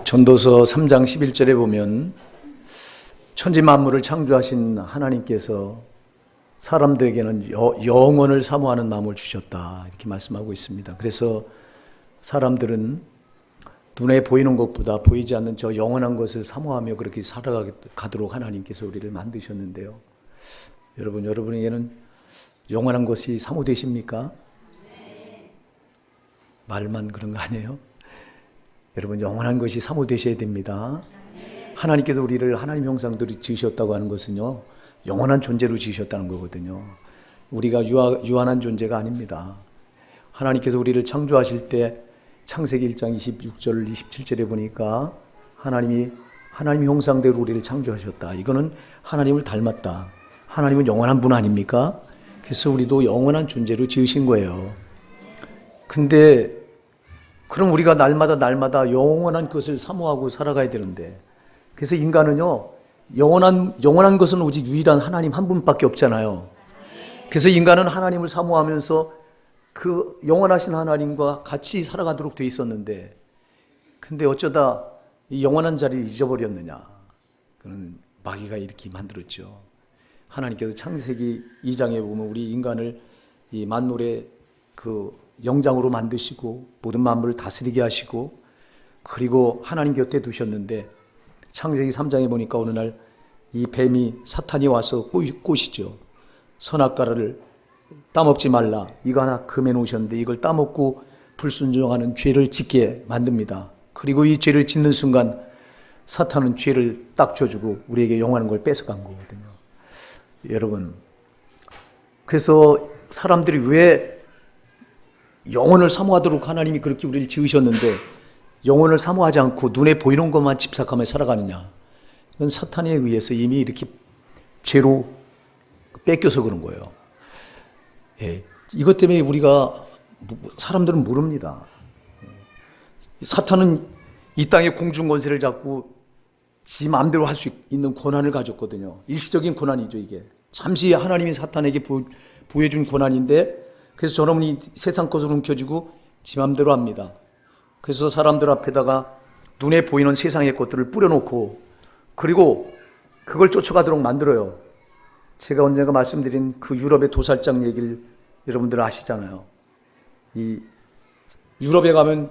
전도서 3장 11절에 보면 천지 만물을 창조하신 하나님께서 사람들에게는 영원을 사모하는 마음을 주셨다, 이렇게 말씀하고 있습니다. 그래서 사람들은 눈에 보이는 것보다 보이지 않는 저 영원한 것을 사모하며 그렇게 살아가도록 하나님께서 우리를 만드셨는데요. 여러분에게는 영원한 것이 사모되십니까? 말만 그런 거 아니에요? 여러분, 영원한 것이 사모되셔야 됩니다. 하나님께서 우리를 하나님 형상대로 지으셨다고 하는 것은요, 영원한 존재로 지으셨다는 거거든요. 우리가 유한한 존재가 아닙니다. 하나님께서 우리를 창조하실 때 창세기 1장 26절 27절에 보니까 하나님 형상대로 우리를 창조하셨다. 이거는 하나님을 닮았다. 하나님은 영원한 분 아닙니까? 그래서 우리도 영원한 존재로 지으신 거예요. 근데 그럼 우리가 날마다 영원한 것을 사모하고 살아가야 되는데, 그래서 인간은요, 영원한 것은 오직 유일한 하나님 한 분밖에 없잖아요. 그래서 인간은 하나님을 사모하면서 그 영원하신 하나님과 같이 살아가도록 돼 있었는데, 근데 어쩌다 이 영원한 자리를 잊어버렸느냐. 그는 마귀가 이렇게 만들었죠. 하나님께서 창세기 2장에 보면 우리 인간을 이 만물의 그 영장으로 만드시고 모든 만물을 다스리게 하시고, 그리고 하나님 곁에 두셨는데 창세기 3장에 보니까 어느 날 이 뱀이 사탄이 와서 꼬시죠. 선악과를 따먹지 말라, 이거 하나 금해 놓으셨는데 이걸 따먹고 불순종하는 죄를 짓게 만듭니다. 그리고 이 죄를 짓는 순간 사탄은 죄를 딱 줘주고 우리에게 영원한 걸 뺏어간 거거든요. 여러분, 그래서 사람들이 왜 영혼을 사모하도록 하나님이 그렇게 우리를 지으셨는데 영혼을 사모하지 않고 눈에 보이는 것만 집착하며 살아가느냐? 이건 사탄에 의해서 이미 이렇게 죄로 뺏겨서 그런 거예요. 예, 이것 때문에 사람들은 모릅니다. 사탄은 이 땅의 공중권세를 잡고 지 마음대로 할 수 있는 권한을 가졌거든요. 일시적인 권한이죠, 이게. 잠시 하나님이 사탄에게 부여준 권한인데, 그래서 저놈은 이 세상 것을 움켜쥐고 지 마음대로 합니다. 그래서 사람들 앞에다가 눈에 보이는 세상의 것들을 뿌려놓고, 그리고 그걸 쫓아가도록 만들어요. 제가 언젠가 말씀드린 그 유럽의 도살장 얘기를 여러분들 아시잖아요. 이 유럽에 가면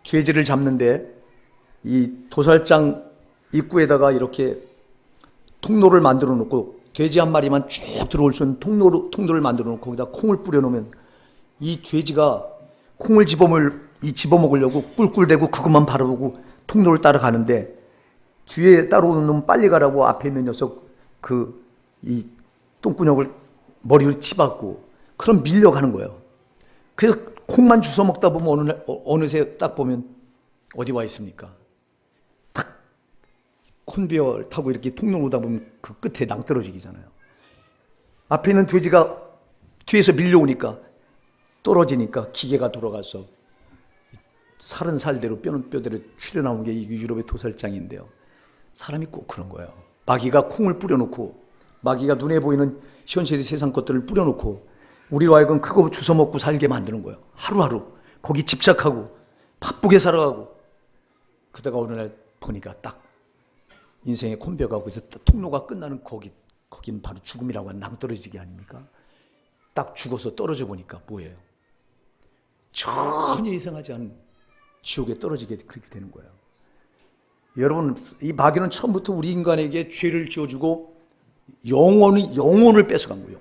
돼지를 잡는데 이 도살장 입구에다가 이렇게 통로를 만들어 놓고 돼지 한 마리만 쭉 들어올 수 있는 통로를 만들어 놓고 거기다 콩을 뿌려 놓으면 이 돼지가 콩을 집어먹으려고 꿀꿀대고 그것만 바라보고 통로를 따라가는데, 뒤에 따라오는 놈 빨리 가라고 앞에 있는 녀석 이 똥구녕을 머리를 치받고 그럼 밀려가는 거예요. 그래서 콩만 주워 먹다 보면 어느새 딱 보면 어디 와 있습니까? 탁 콘베어 타고 이렇게 통로 오다 보면 그 끝에 낭떠러지기잖아요. 앞에 있는 돼지가 뒤에서 밀려오니까 떨어지니까 기계가 돌아가서 살은 살대로 뼈는 뼈대로 추려나온 게 이 유럽의 도살장인데요. 사람이 꼭 그런 거예요. 마귀가 콩을 뿌려놓고, 마귀가 눈에 보이는 현실의 세상 것들을 뿌려놓고 우리로 하여금 그거 주워 먹고 살게 만드는 거예요. 하루하루 거기 집착하고 바쁘게 살아가고, 그러다가 어느 날 보니까 딱 인생의 콘배가 거기서 통로가 끝나는 거긴 바로 죽음이라고 하는 낭떠러지기 아닙니까? 딱 죽어서 떨어져 보니까 뭐예요? 전혀 예상하지 않은 지옥에 떨어지게 그렇게 되는 거예요. 여러분, 이 마귀는 처음부터 우리 인간에게 죄를 지어주고 영혼을 뺏어간 거예요.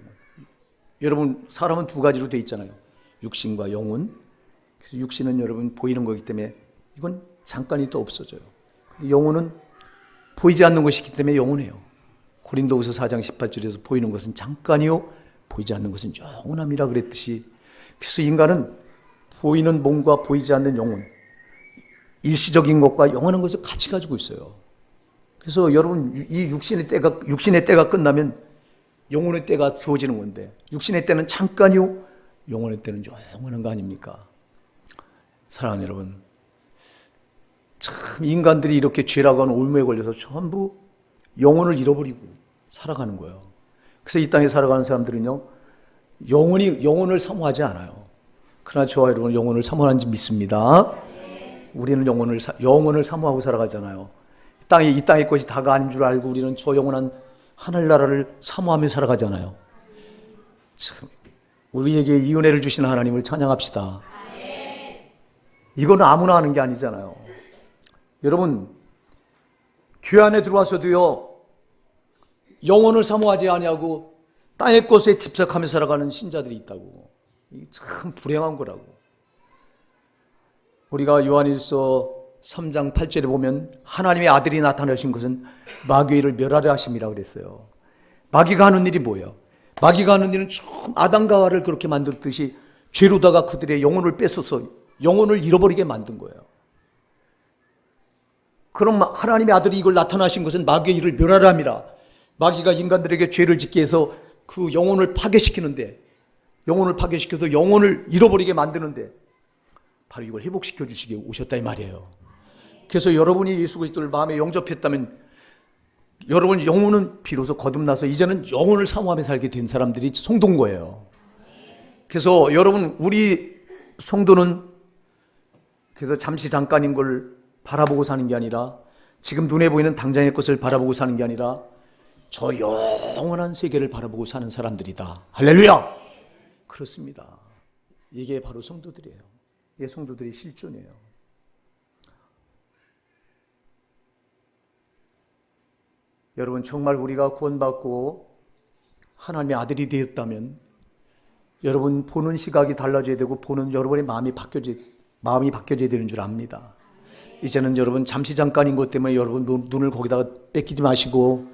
여러분, 사람은 두 가지로 돼 있잖아요. 육신과 영혼. 그래서 육신은 여러분 보이는 거기 때문에 이건 잠깐이 또 없어져요. 영혼은 보이지 않는 것이기 때문에 영원해요. 고린도후서 4장 18절에서 보이는 것은 잠깐이요 보이지 않는 것은 영원함이라 그랬듯이, 그래서 인간은 보이는 몸과 보이지 않는 영혼, 일시적인 것과 영원한 것을 같이 가지고 있어요. 그래서 여러분, 이 육신의 때가 끝나면 영혼의 때가 주어지는 건데, 육신의 때는 잠깐이요 영혼의 때는 영원한 거 아닙니까? 사랑하는 여러분, 참 인간들이 이렇게 죄라고 하는 올무에 걸려서 전부 영혼을 잃어버리고 살아가는 거예요. 그래서 이 땅에 살아가는 사람들은요, 영혼을 사모하지 않아요. 그러나 저와 여러분은 영혼을 사모하는지 믿습니다. 우리는 영혼을 사모하고 살아가잖아요. 이 땅의 것이 다가 아닌 줄 알고 우리는 저 영원한 하늘나라를 사모하며 살아가잖아요. 참, 우리에게 이 은혜를 주신 하나님을 찬양합시다. 이건 아무나 하는 게 아니잖아요. 여러분, 교회 안에 들어와서도요, 영혼을 사모하지 아니하고 땅의 것에 집착하며 살아가는 신자들이 있다고. 이게 참 불행한 거라고. 우리가 요한일서 3장 8절에 보면 하나님의 아들이 나타나신 것은 마귀를 멸하려 하심이라 그랬어요. 마귀가 하는 일이 뭐예요? 마귀가 하는 일은 처음 아담과 하와를 그렇게 만들었듯이 죄로다가 그들의 영혼을 뺏어서 영혼을 잃어버리게 만든 거예요. 그럼 하나님의 아들이 이걸 나타나신 것은 마귀의 일을 멸하려 함이라. 마귀가 인간들에게 죄를 짓게 해서 그 영혼을 파괴시키는데, 영혼을 파괴시켜서 영혼을 잃어버리게 만드는데 바로 이걸 회복시켜 주시기 오셨다 이 말이에요. 그래서 여러분이 예수 그리스도를 마음에 영접했다면 여러분 영혼은 비로소 거듭나서 이제는 영혼을 사모하며 살게 된 사람들이 성도인 거예요. 그래서 여러분, 우리 성도는 그래서 잠시 잠깐인 걸 바라보고 사는 게 아니라, 지금 눈에 보이는 당장의 것을 바라보고 사는 게 아니라 저 영원한 세계를 바라보고 사는 사람들이다. 할렐루야! 그렇습니다. 이게 바로 성도들이에요. 이게 성도들의 실존이에요. 여러분, 정말 우리가 구원받고 하나님의 아들이 되었다면 여러분 보는 시각이 달라져야 되고 여러분의 마음이 바뀌어져야 되는 줄 압니다. 이제는 여러분 잠시 잠깐인 것 때문에 여러분 눈을 거기다가 뺏기지 마시고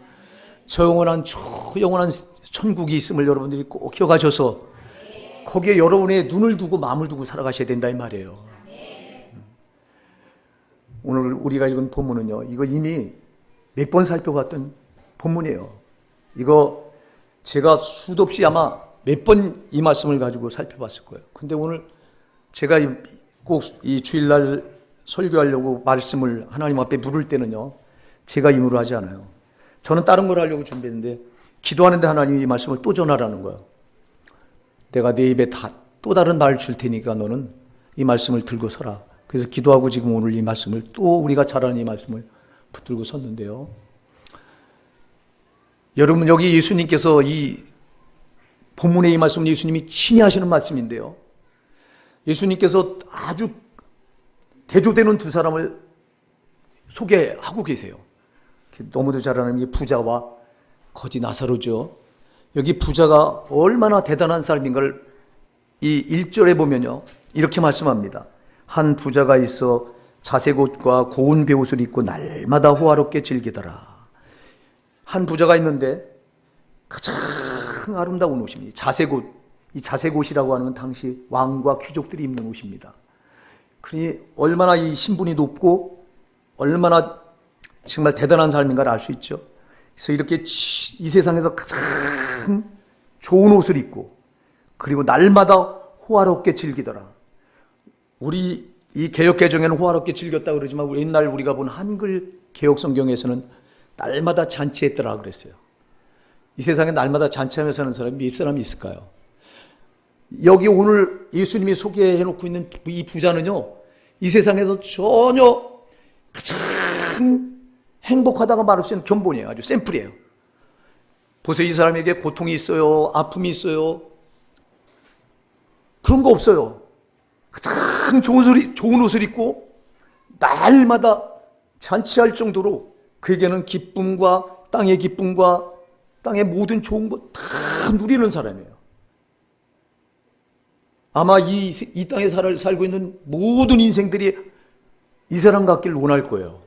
저 영원한 천국이 있음을 여러분들이 꼭 기억하셔서 거기에 여러분의 눈을 두고 마음을 두고 살아가셔야 된다 이 말이에요. 오늘 우리가 읽은 본문은요, 이거 이미 몇 번 살펴봤던 본문이에요. 이거 제가 수도 없이 아마 몇 번 이 말씀을 가지고 살펴봤을 거예요. 근데 오늘 제가 꼭 이 주일날 설교하려고 말씀을 하나님 앞에 물을 때는요, 제가 임무를 하지 않아요. 저는 다른 걸 하려고 준비했는데 기도하는데 하나님이 이 말씀을 또 전하라는 거예요. 내가 내 입에 또 다른 말을 줄 테니까 너는 이 말씀을 들고 서라. 그래서 기도하고 지금 오늘 이 말씀을 또 우리가 잘 아는 이 말씀을 붙들고 섰는데요. 여러분, 여기 예수님께서 이 본문의 이 말씀은 예수님이 친히 하시는 말씀인데요. 예수님께서 아주 대조되는 두 사람을 소개하고 계세요. 너무도 잘 아는 이 부자와 거지 나사로죠. 여기 부자가 얼마나 대단한 사람인가를 이 1절에 보면요, 이렇게 말씀합니다. 한 부자가 있어 자색 옷과 고운 베옷을 입고 날마다 호화롭게 즐기더라. 한 부자가 있는데 가장 아름다운 옷입니다. 자색 옷. 이 자색 옷이라고 하는 건 당시 왕과 귀족들이 입는 옷입니다. 그러니 얼마나 이 신분이 높고 얼마나 정말 대단한 사람인가를 알 수 있죠. 그래서 이렇게 이 세상에서 가장 좋은 옷을 입고 그리고 날마다 호화롭게 즐기더라. 우리 이 개역개정에는 호화롭게 즐겼다고 그러지만 옛날 우리가 본 한글 개역성경에서는 날마다 잔치했더라 그랬어요. 이 세상에 날마다 잔치하며 사는 사람이 몇 사람이 있을까요? 여기 오늘 예수님이 소개해놓고 있는 이 부자는요, 이 세상에서 전혀 가장 행복하다고 말할 수 있는 견본이에요. 아주 샘플이에요. 보세요. 이 사람에게 고통이 있어요. 아픔이 있어요. 그런 거 없어요. 가장 좋은 옷을 입고 날마다 잔치할 정도로 그에게는 기쁨과 땅의 모든 좋은 것 다 누리는 사람이에요. 아마 이 땅에 살고 있는 모든 인생들이 이 사람 같길 원할 거예요.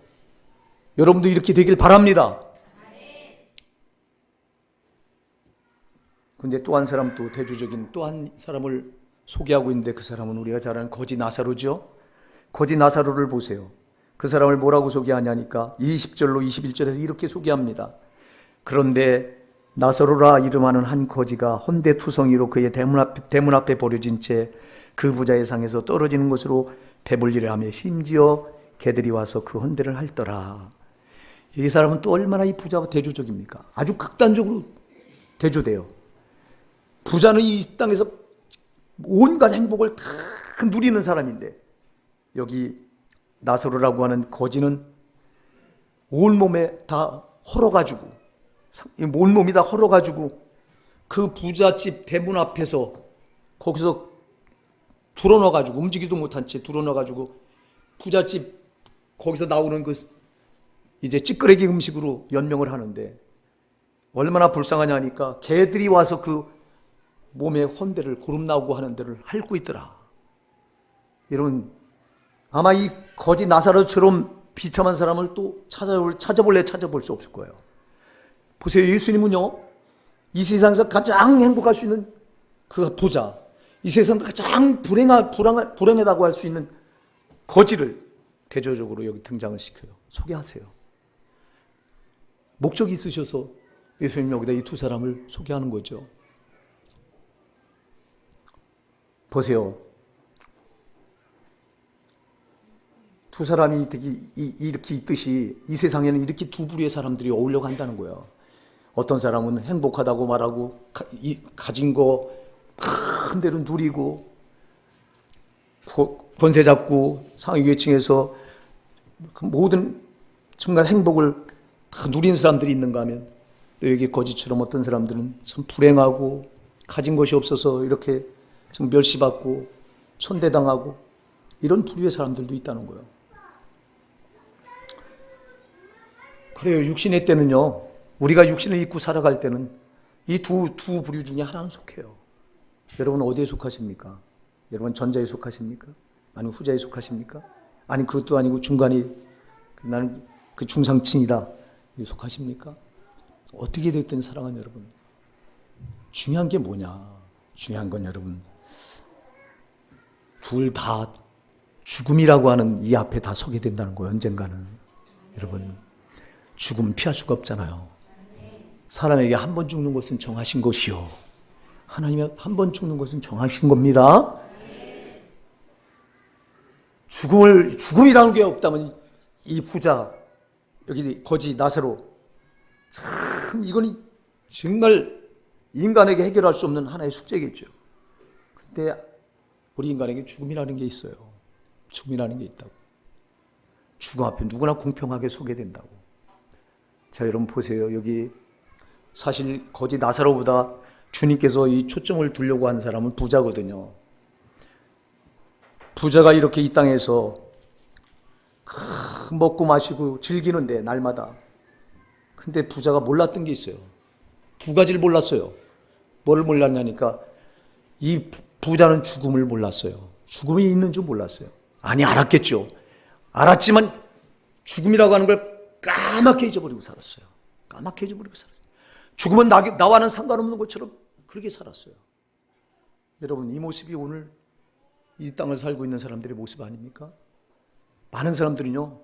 여러분도 이렇게 되길 바랍니다. 근데 또 한 사람, 또 대조적인 또 한 사람을 소개하고 있는데 그 사람은 우리가 잘 아는 거지 나사로죠. 거지 나사로를 보세요. 그 사람을 뭐라고 소개하냐니까 20절로 21절에서 이렇게 소개합니다. 그런데 나사로라 이름하는 한 거지가 헌데투성이로 그의 대문 앞에 버려진 채 그 부자의 상에서 떨어지는 것으로 배불리려 하며 심지어 개들이 와서 그 헌데를 핥더라. 이 사람은 또 얼마나 이 부자가 대조적입니까? 아주 극단적으로 대조돼요. 부자는 이 땅에서 온갖 행복을 다 누리는 사람인데 여기 나사로라고 하는 거지는 온몸에 다 헐어가지고, 온몸이 다 헐어가지고 그 부잣집 대문 앞에서 거기서 불어넣어가지고, 움직이도 못한 채 불어넣어가지고 부잣집 거기서 나오는 그 이제 찌끄레기 음식으로 연명을 하는데, 얼마나 불쌍하냐 하니까 개들이 와서 그 몸에 헌데를, 고름 나오고 하는 데를 핥고 있더라. 여러분, 아마 이 거지 나사로처럼 비참한 사람을 또 찾아볼 수 없을 거예요. 보세요. 예수님은요, 이 세상에서 가장 행복할 수 있는 그 부자, 이 세상에서 가장 불행하다고 할 수 있는 거지를 대조적으로 여기 등장을 시켜요. 소개하세요. 목적이 있으셔서 예수님 여기다 이 두 사람을 소개하는 거죠. 보세요. 두 사람이 이렇게 있듯이 이 세상에는 이렇게 두 부류의 사람들이 어울려 간다는 거예요. 어떤 사람은 행복하다고 말하고 가진 거 큰 데로 누리고 권세 잡고 상위 계층에서 모든 순간 행복을 다 누린 사람들이 있는가 하면, 또 여기 거지처럼 어떤 사람들은 참 불행하고 가진 것이 없어서 이렇게 좀 멸시받고 손대당하고 이런 부류의 사람들도 있다는 거예요. 그래요. 육신의 때는요, 우리가 육신을 입고 살아갈 때는 이 두 부류 중에 하나는 속해요. 여러분 어디에 속하십니까? 여러분 전자에 속하십니까? 아니면 후자에 속하십니까? 아니 그것도 아니고 중간에 나는 그 중상층이다 속하십니까? 어떻게 됐든 사랑하는 여러분, 중요한 게 뭐냐? 중요한 건 여러분, 둘 다 죽음이라고 하는 이 앞에 다 서게 된다는 거예요. 언젠가는. 여러분, 죽음 피할 수가 없잖아요. 사람에게 한 번 죽는 것은 정하신 것이요, 하나님이 한 번 죽는 것은 정하신 겁니다. 죽음이라는 게 없다면 이 부자, 여기 거지 나사로, 참 이건 정말 인간에게 해결할 수 없는 하나의 숙제겠죠. 근데 우리 인간에게 죽음이라는 게 있어요. 죽음이라는 게 있다고. 죽음 앞에 누구나 공평하게 서게 된다고. 자, 여러분 보세요. 여기 사실 거지 나사로보다 주님께서 이 초점을 두려고 하는 사람은 부자거든요. 부자가 이렇게 이 땅에서 먹고 마시고 즐기는데 날마다. 근데 부자가 몰랐던 게 있어요. 두 가지를 몰랐어요. 뭐를 몰랐냐니까, 이 부자는 죽음을 몰랐어요. 죽음이 있는 줄 몰랐어요. 아니, 알았겠죠. 알았지만 죽음이라고 하는 걸 까맣게 잊어버리고 살았어요. 까맣게 잊어버리고 살았어요. 죽음은 나와는 상관없는 것처럼 그렇게 살았어요. 여러분, 이 모습이 오늘 이 땅을 살고 있는 사람들의 모습 아닙니까? 많은 사람들은요,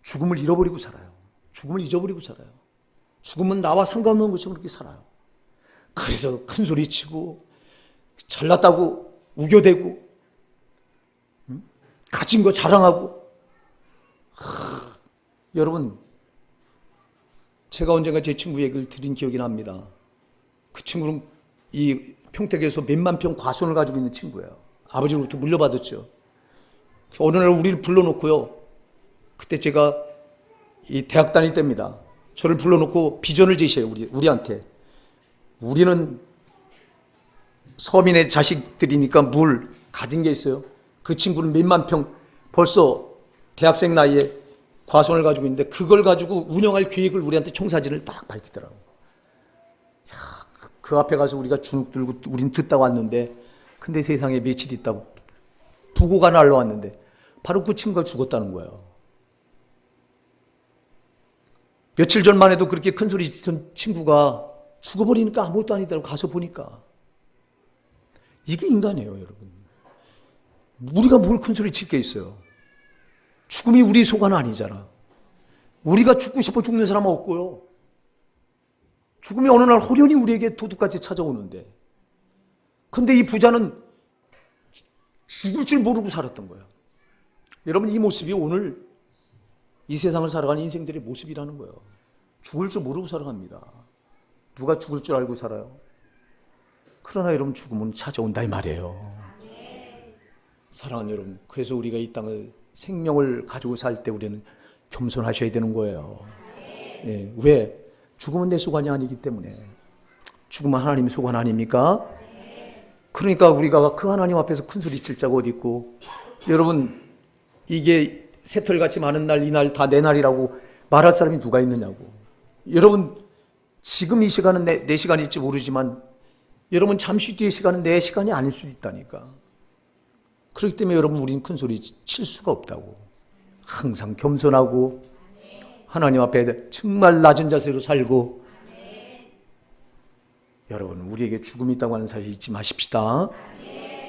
죽음을 잃어버리고 살아요. 죽음을 잊어버리고 살아요. 죽음은 나와 상관없는 것처럼 그렇게 살아요. 그래서 큰 소리 치고 잘났다고 우겨대고 가진 거 자랑하고. 여러분, 제가 언젠가 제 친구 얘기를 드린 기억이 납니다. 그 친구는 이 평택에서 몇만 평 과수원을 가지고 있는 친구예요. 아버지로부터 물려받았죠. 어느 날 우리를 불러놓고요, 그때 제가 이 대학 다닐 때입니다. 저를 불러놓고 비전을 제시해요. 우리한테. 우리는 서민의 자식들이니까 물 가진 게 있어요. 그 친구는 몇만 평 벌써 대학생 나이에 과수원을 가지고 있는데, 그걸 가지고 운영할 계획을 우리한테 청사진을 딱 밝히더라고요. 그 앞에 가서 우리가 주눅 들고 우린 듣다 왔는데, 근데 세상에 며칠 있다 부고가 날라왔는데 바로 그 친구가 죽었다는 거예요. 며칠 전만 해도 그렇게 큰 소리 치던 친구가 죽어버리니까 아무것도 아니더라고. 가서 보니까. 이게 인간이에요, 여러분. 우리가 뭘 큰 소리 칠 게 있어요. 죽음이 우리 소관은 아니잖아. 우리가 죽고 싶어 죽는 사람은 없고요. 죽음이 어느 날 호련히 우리에게 도둑같이 찾아오는데, 근데 이 부자는 죽을 줄 모르고 살았던 거예요. 여러분, 이 모습이 오늘 이 세상을 살아가는 인생들의 모습이라는 거예요. 죽을 줄 모르고 살아갑니다. 누가 죽을 줄 알고 살아요? 그러나 여러분, 죽음은 찾아온다 이 말이에요. 사랑하는 여러분, 그래서 우리가 이 땅을 생명을 가지고 살 때 우리는 겸손하셔야 되는 거예요. 예, 왜? 죽음은 내 소관이 아니기 때문에. 죽음은 하나님 소관 아닙니까? 그러니까 우리가 그 하나님 앞에서 큰 소리 칠 자가 어디 있고, 여러분 이게 새털같이 많은 날, 이 날 다 내 날이라고 말할 사람이 누가 있느냐고. 여러분 지금 이 시간은 내 시간일지 모르지만 여러분 잠시 뒤의 시간은 내 시간이 아닐 수도 있다니까. 그렇기 때문에 여러분 우리는 큰 소리 칠 수가 없다고. 항상 겸손하고 하나님 앞에 정말 낮은 자세로 살고. 여러분 우리에게 죽음이 있다고 하는 사실 잊지 마십시다.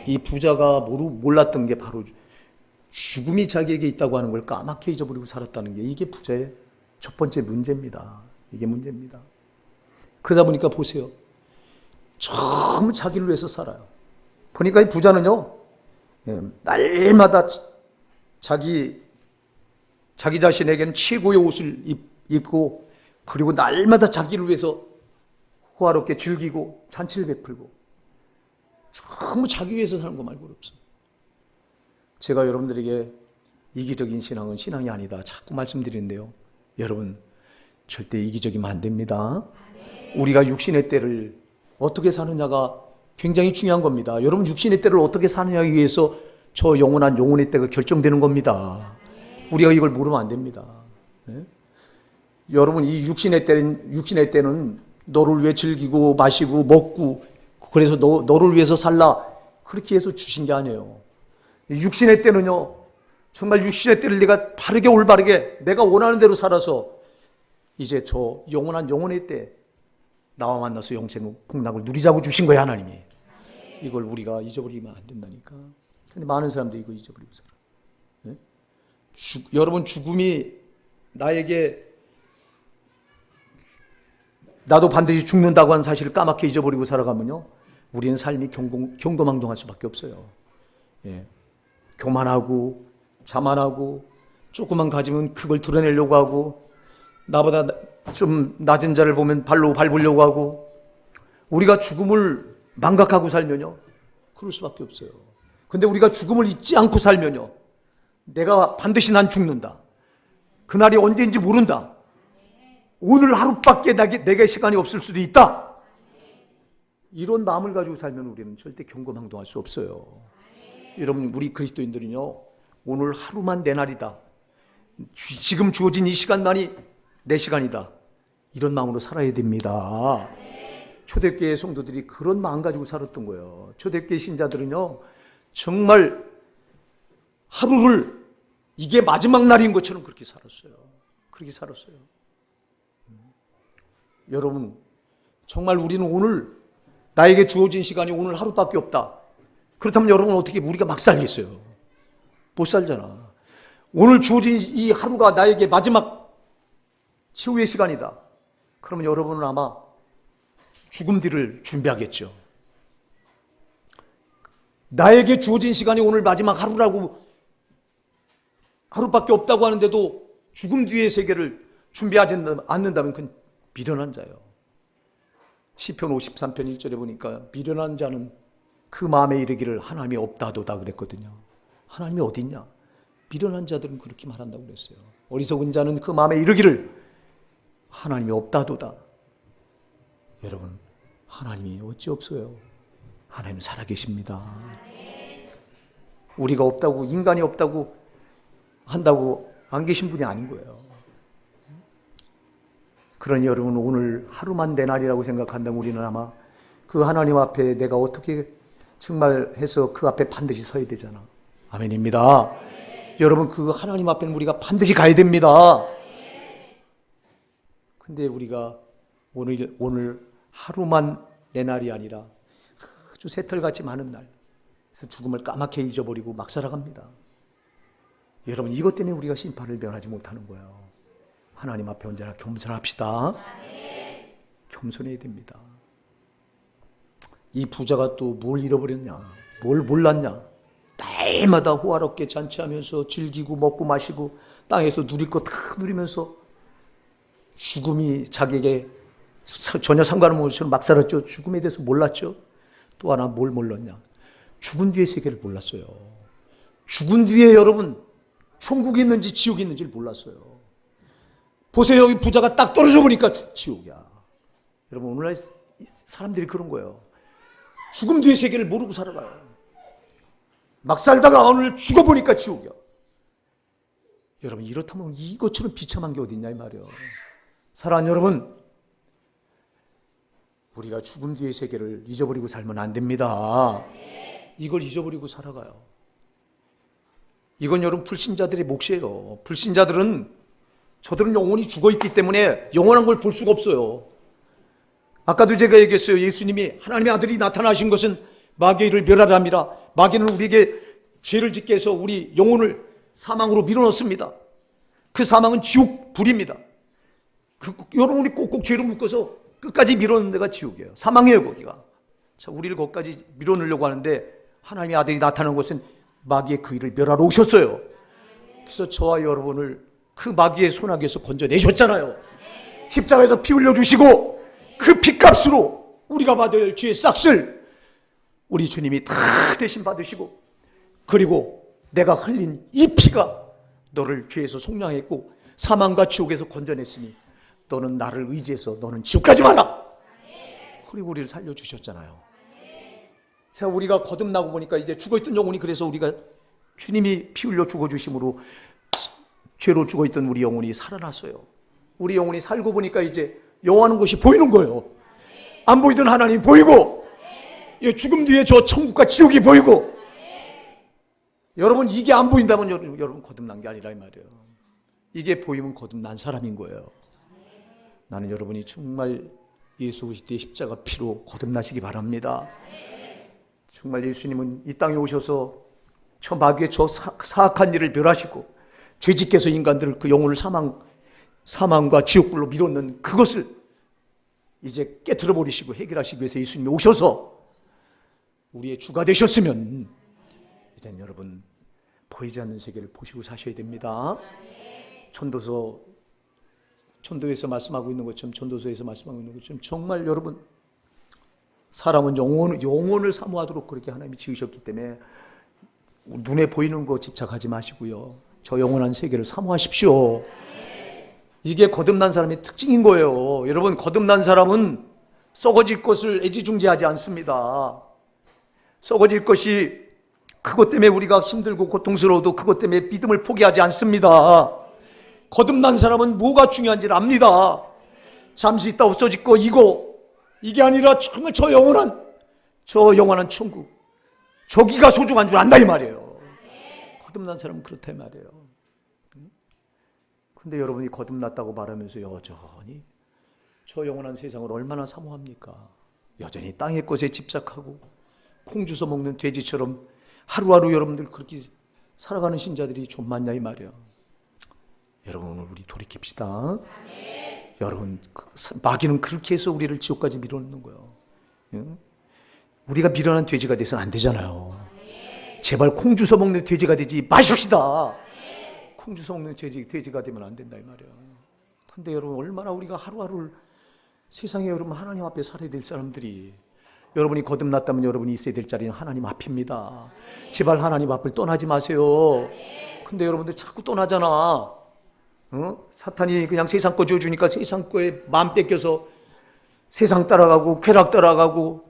이 부자가 몰랐던 게 바로 죽음이 자기에게 있다고 하는 걸 까맣게 잊어버리고 살았다는 게 이게 부자의 첫 번째 문제입니다. 이게 문제입니다. 그러다 보니까 보세요. 전부 자기를 위해서 살아요. 보니까 이 부자는요, 날마다 자기 자신에게는 최고의 옷을 입고, 그리고 날마다 자기를 위해서 호화롭게 즐기고 잔치를 베풀고, 전부 자기 위해서 사는 거 말고는 없어요. 제가 여러분들에게 이기적인 신앙은 신앙이 아니다 자꾸 말씀드리는데요, 여러분 절대 이기적이면 안 됩니다. 우리가 육신의 때를 어떻게 사느냐가 굉장히 중요한 겁니다. 여러분 육신의 때를 어떻게 사느냐에 의해서 저 영원한 영혼의 때가 결정되는 겁니다. 우리가 이걸 모르면 안 됩니다. 네? 여러분 이 육신의 때는 너를 위해 즐기고 마시고 먹고, 그래서 너를 위해서 살라 그렇게 해서 주신 게 아니에요. 육신의 때는요, 정말 육신의 때를 내가 바르게 올바르게 내가 원하는 대로 살아서 이제 저 영원한 영혼의 때 나와 만나서 영생 복락을 누리자고 주신 거예요, 하나님이. 이걸 우리가 잊어버리면 안 된다니까. 근데 많은 사람들이 이거 잊어버리고 살아. 네? 여러분 죽음이 나도 반드시 죽는다고 하는 사실을 까맣게 잊어버리고 살아가면요, 우리는 삶이 경거망동할 수밖에 없어요. 예. 교만하고 자만하고 조금만 가지면 그걸 드러내려고 하고, 나보다 좀 낮은 자를 보면 발로 밟으려고 하고, 우리가 죽음을 망각하고 살면요 그럴 수밖에 없어요. 근데 우리가 죽음을 잊지 않고 살면요, 내가 반드시 난 죽는다, 그날이 언제인지 모른다, 오늘 하루밖에 내게 시간이 없을 수도 있다, 이런 마음을 가지고 살면 우리는 절대 경거망동할 수 없어요. 여러분 우리 그리스도인들은요, 오늘 하루만 내 날이다, 지금 주어진 이 시간만이 내 시간이다, 이런 마음으로 살아야 됩니다. 초대교회 성도들이 그런 마음 가지고 살았던 거예요. 초대교회 신자들은요, 정말 하루를 이게 마지막 날인 것처럼 그렇게 살았어요. 여러분 정말 우리는 오늘 나에게 주어진 시간이 오늘 하루밖에 없다. 그렇다면 여러분 어떻게 우리가 막 살겠어요? 못 살잖아. 오늘 주어진 이 하루가 나에게 마지막 최후의 시간이다. 그러면 여러분은 아마 죽음 뒤를 준비하겠죠. 나에게 주어진 시간이 오늘 마지막 하루밖에 없다고 하는데도 죽음 뒤의 세계를 준비하지 않는다면 그건 미련한 자예요. 시편 53편 1절에 보니까 미련한 자는 그 마음에 이르기를 하나님이 없다도다 그랬거든요. 하나님이 어디 있냐? 미련한 자들은 그렇게 말한다고 그랬어요. 어리석은 자는 그 마음에 이르기를 하나님이 없다도다. 여러분 하나님이 어찌 없어요? 하나님 살아계십니다. 우리가 없다고, 인간이 없다고 한다고 안 계신 분이 아닌 거예요. 그러니 여러분 오늘 하루만 내 날이라고 생각한다면 우리는 아마 그 하나님 앞에 내가 어떻게 정말 해서 그 앞에 반드시 서야 되잖아. 아멘입니다. 여러분 그 하나님 앞에는 우리가 반드시 가야 됩니다. 근데 우리가 오늘 하루만 내 날이 아니라 아주 새털같이 많은 날, 그래서 죽음을 까맣게 잊어버리고 막 살아갑니다. 여러분 이것 때문에 우리가 심판을 면하지 못하는 거예요. 하나님 앞에 언제나 겸손합시다. 겸손해야 됩니다. 이 부자가 또 뭘 잃어버렸냐, 뭘 몰랐냐. 날마다 호화롭게 잔치하면서 즐기고 먹고 마시고 땅에서 누릴 거 다 누리면서 죽음이 자기에게 전혀 상관없는 것처럼 막 살았죠. 죽음에 대해서 몰랐죠. 또 하나 뭘 몰랐냐, 죽은 뒤의 세계를 몰랐어요. 죽은 뒤에 여러분 천국이 있는지 지옥이 있는지를 몰랐어요. 보세요. 여기 부자가 딱 떨어져 보니까 지옥이야. 여러분, 오늘날 사람들이 그런 거예요. 죽음 뒤의 세계를 모르고 살아가요. 막 살다가 오늘 죽어보니까 지옥이야. 여러분, 이렇다면 이것처럼 비참한 게 어디 있냐 이 말이에요. 사랑하는 여러분, 우리가 죽음 뒤의 세계를 잊어버리고 살면 안 됩니다. 이걸 잊어버리고 살아가요. 이건 여러분 불신자들의 몫이에요. 불신자들은 저들은 영원히 죽어있기 때문에 영원한 걸 볼 수가 없어요. 아까도 제가 얘기했어요. 예수님이 하나님의 아들이 나타나신 것은 마귀의 일을 멸하려 함이라. 마귀는 우리에게 죄를 짓게 해서 우리 영혼을 사망으로 밀어넣습니다. 그 사망은 지옥 불입니다. 여러분이 꼭꼭 죄로 묶어서 끝까지 밀어넣는 데가 지옥이에요. 사망이에요 거기가. 자, 우리를 거기까지 밀어넣으려고 하는데 하나님의 아들이 나타난 것은 마귀의 그 일을 멸하러 오셨어요. 그래서 저와 여러분을 그 마귀의 손아귀에서 건져내셨잖아요. 십자가에서 피 흘려주시고 그 피값으로 우리가 받을 죄의 싹을 우리 주님이 다 대신 받으시고, 그리고 내가 흘린 이 피가 너를 죄에서 속량했고 사망과 지옥에서 건져냈으니 너는 나를 의지해서 너는 지옥 가지 마라. 그리고 우리를 살려주셨잖아요. 자, 우리가 거듭나고 보니까 이제 죽어있던 영혼이, 그래서 우리가 주님이 피 흘려 죽어주심으로 죄로 죽어있던 우리 영혼이 살아났어요. 우리 영혼이 살고 보니까 이제 영원한 것이 보이는 거예요. 안 보이던 하나님이 보이고, 죽음 뒤에 저 천국과 지옥이 보이고. 여러분, 이게 안 보인다면 여러분 거듭난 게 아니라 이 말이에요. 이게 보이면 거듭난 사람인 거예요. 나는 여러분이 정말 예수 그리스도의 십자가 피로 거듭나시기 바랍니다. 정말 예수님은 이 땅에 오셔서 저 마귀의 저 사악한 일을 멸하시고 죄짓게서 인간들을 그 영혼을 사망과 지옥불로 밀어넣는 그것을 이제 깨트려 버리시고 해결하시기 위해서 예수님이 오셔서 우리의 주가 되셨으면 이제는 여러분 보이지 않는 세계를 보시고 사셔야 됩니다. 천도에서 말씀하고 있는 것처럼, 전도서에서 말씀하고 있는 것처럼 정말 여러분, 사람은 영혼을 사모하도록 그렇게 하나님이 지으셨기 때문에 눈에 보이는 거 집착하지 마시고요, 저 영원한 세계를 사모하십시오. 이게 거듭난 사람의 특징인 거예요. 여러분, 거듭난 사람은 썩어질 것을 애지중지하지 않습니다. 썩어질 것이 그것 때문에 우리가 힘들고 고통스러워도 그것 때문에 믿음을 포기하지 않습니다. 거듭난 사람은 뭐가 중요한지를 압니다. 잠시 있다 없어질 거 이게 아니라 정말 저 영원한 천국, 저기가 소중한 줄 안다 이 말이에요. 거듭난 사람은 그렇다 이 말이에요. 근데 여러분이 거듭났다고 말하면서 여전히 저 영원한 세상을 얼마나 사모합니까? 여전히 땅의 것에 집착하고 콩 주워 먹는 돼지처럼 하루하루 여러분들 그렇게 살아가는 신자들이 좀 많냐 이 말이에요. 여러분, 오늘 우리 돌이킵시다. 여러분, 마귀는 그렇게 해서 우리를 지옥까지 밀어넣는 거예요. 우리가 밀어난 돼지가 돼서는 안 되잖아요. 제발 콩 주워 먹는 돼지가 되지 마십시다. 콩 주워 먹는 돼지가 되면 안 된다 이 말이에요. 근데 여러분, 얼마나 우리가 하루하루를 세상에 여러분 하나님 앞에 살아야 될 사람들이, 여러분이 거듭났다면 여러분이 있어야 될 자리는 하나님 앞입니다. 제발 하나님 앞을 떠나지 마세요. 근데 여러분들 자꾸 떠나잖아. 사탄이 그냥 세상 거 줘주니까 세상 거에 마음 뺏겨서 세상 따라가고 쾌락 따라가고.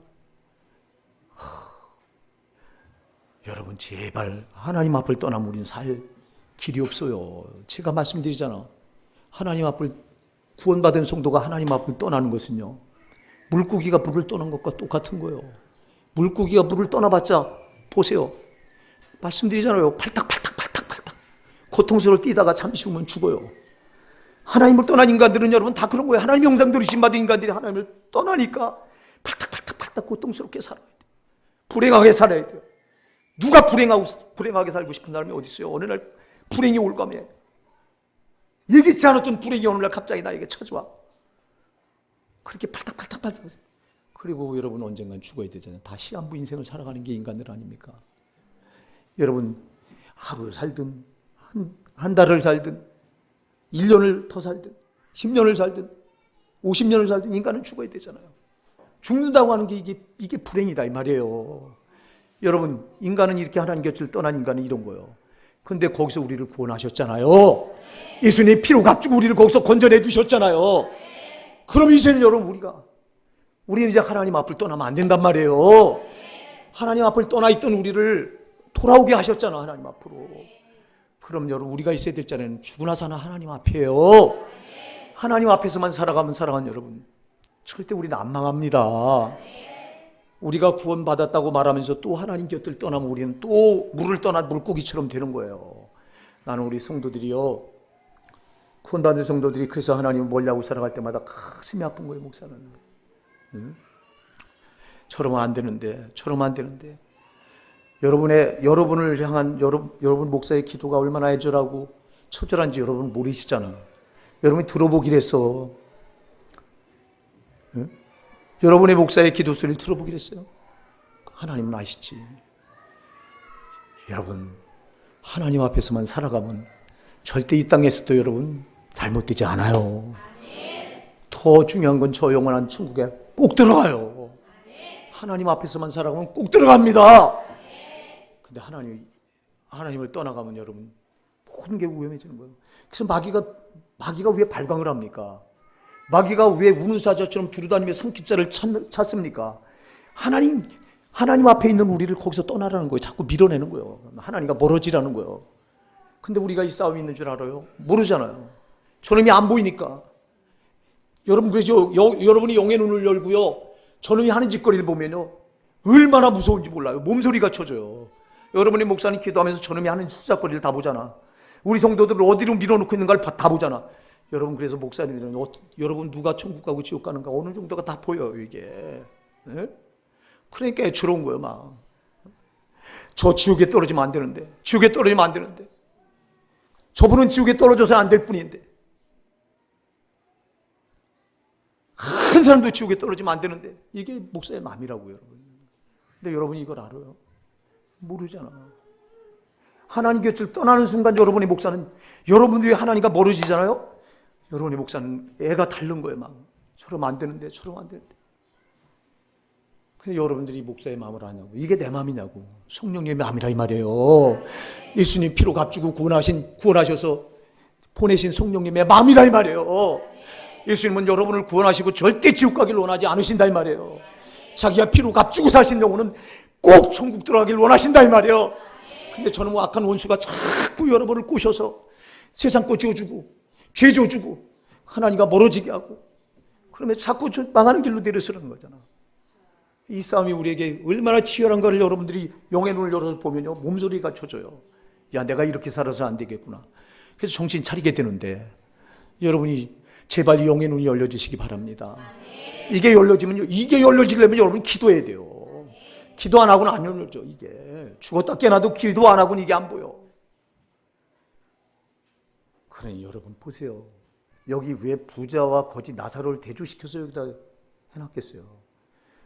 여러분, 제발 하나님 앞을 떠나면 우리는 살 길이 없어요. 제가 말씀드리잖아. 하나님 앞을, 구원받은 성도가 하나님 앞을 떠나는 것은요, 물고기가 물을 떠난 것과 똑같은 거예요. 물고기가 물을 떠나봤자 보세요, 말씀드리잖아요. 팔딱팔딱 고통스러워 뛰다가 잠시 후면 죽어요. 하나님을 떠난 인간들은 여러분 다 그런 거예요. 하나님 영상대로 지음받은 인간들이 하나님을 떠나니까 팔딱팔딱 고통스럽게 살아야 돼요. 불행하게 살아야 돼요. 누가 불행하게 살고 싶은 사람이 어디 있어요? 어느 날 불행이 올가매, 예기치 않았던 불행이 어느 날 갑자기 나에게 찾아와. 그렇게 팔딱팔딱. 그리고 여러분 언젠간 죽어야 되잖아요. 다 시한부 인생을 살아가는 게 인간들 아닙니까? 여러분, 하루를 살든 한 달을 살든 1년을 더 살든 10년을 살든 50년을 살든 인간은 죽어야 되잖아요. 죽는다고 하는 게 이게 불행이다 이 말이에요. 여러분, 인간은 이렇게 하나님 곁을 떠난 인간은 이런 거예요. 근데 거기서 우리를 구원하셨잖아요. 예수님의 피로 값주고 우리를 거기서 건져내 주셨잖아요. 그럼 이제는 여러분 우리는 이제 하나님 앞을 떠나면 안 된단 말이에요. 하나님 앞을 떠나 있던 우리를 돌아오게 하셨잖아, 하나님 앞으로. 그럼 여러분 우리가 있어야 될 자리는 죽으나 사나 하나님 앞이에요. 하나님 앞에서만 살아가면 여러분 절대 우리는 안 망합니다. 우리가 구원받았다고 말하면서 또 하나님 곁을 떠나면 우리는 또 물을 떠나 물고기처럼 되는 거예요. 나는 우리 성도들이요, 구원받은 성도들이 그래서 하나님을 멀리하고 살아갈 때마다 가슴이 아픈 거예요. 목사는 저러면 안 되는데 여러분을 향한 여러분 목사의 기도가 얼마나 애절하고 처절한지 여러분 모르시잖아. 여러분이 들어보기로 했어. 여러분의 목사의 기도 소리를 들어보기로 했어요. 하나님은 아시지. 여러분 하나님 앞에서만 살아가면 절대 이 땅에서도 여러분 잘못되지 않아요. 더 중요한 건 저 영원한 천국에 꼭 들어가요. 하나님 앞에서만 살아가면 꼭 들어갑니다. 근데 하나님을 떠나가면 여러분 모든 게 위험해지는 거예요. 그래서 마귀가 왜 발광을 합니까? 마귀가 왜 우는 사자처럼 두루다니며 산기자를 찾습니까? 하나님 앞에 있는 우리를 거기서 떠나라는 거예요. 자꾸 밀어내는 거예요. 하나님과 멀어지라는 거예요. 근데 우리가 이 싸움이 있는 줄 알아요? 모르잖아요. 저놈이 안 보이니까. 여러분 그래서 여러분이 영의 눈을 열고요, 저놈이 하는 짓거리를 보면요 얼마나 무서운지 몰라요. 몸소리가 쳐져요. 여러분이 목사님 기도하면서 저놈이 하는 수작거리를 다 보잖아. 우리 성도들을 어디로 밀어놓고 있는가를 다 보잖아. 여러분 그래서 목사님들은 여러분 누가 천국 가고 지옥 가는가 어느 정도가 다 보여요 이게. 네? 그러니까 애처로운 거예요. 막 저 지옥에 떨어지면 안 되는데, 저분은 지옥에 떨어져서 안 될 뿐인데, 한 사람도 지옥에 떨어지면 안 되는데, 이게 목사의 마음이라고요, 여러분. 근데 여러분이 이걸 알아요? 모르잖아. 하나님 곁을 떠나는 순간 여러분의 목사는, 여러분들이 하나님과 멀어지잖아요. 여러분의 목사는 애가 닳는 거예요. 막 저러면 안 되는데. 근데 여러분들이 목사의 마음을 아냐고. 이게 내 마음이냐고. 성령님의 마음이라 이 말이에요. 예수님 피로 값주고 구원하셔서 보내신 성령님의 마음이라 이 말이에요. 예수님은 여러분을 구원하시고 절대 지옥 가기를 원하지 않으신다 이 말이에요. 자기가 피로 값주고 사신 영혼은 꼭 천국 들어가기를 원하신다 이 말이에요. 근데 저는 악한 원수가 자꾸 여러분을 꼬셔서 세상 거 지어주고 죄 줘주고 하나님과 멀어지게 하고, 그러면 자꾸 망하는 길로 내려서는 거잖아. 이 싸움이 우리에게 얼마나 치열한가를 여러분들이 영의 눈을 열어서 보면요 몸소리가 쳐져요. 야, 내가 이렇게 살아서 안 되겠구나. 그래서 정신 차리게 되는데, 여러분이 제발 영의 눈이 열려지시기 바랍니다. 이게 열려지려면 여러분 기도해야 돼요. 기도 안 하고는 안 열려져. 이게 죽었다 깨나도 기도 안 하고는 이게 안 보여. 그러니 여러분 보세요. 여기 왜 부자와 거지 나사로를 대조시켜서 여기다 해놨겠어요?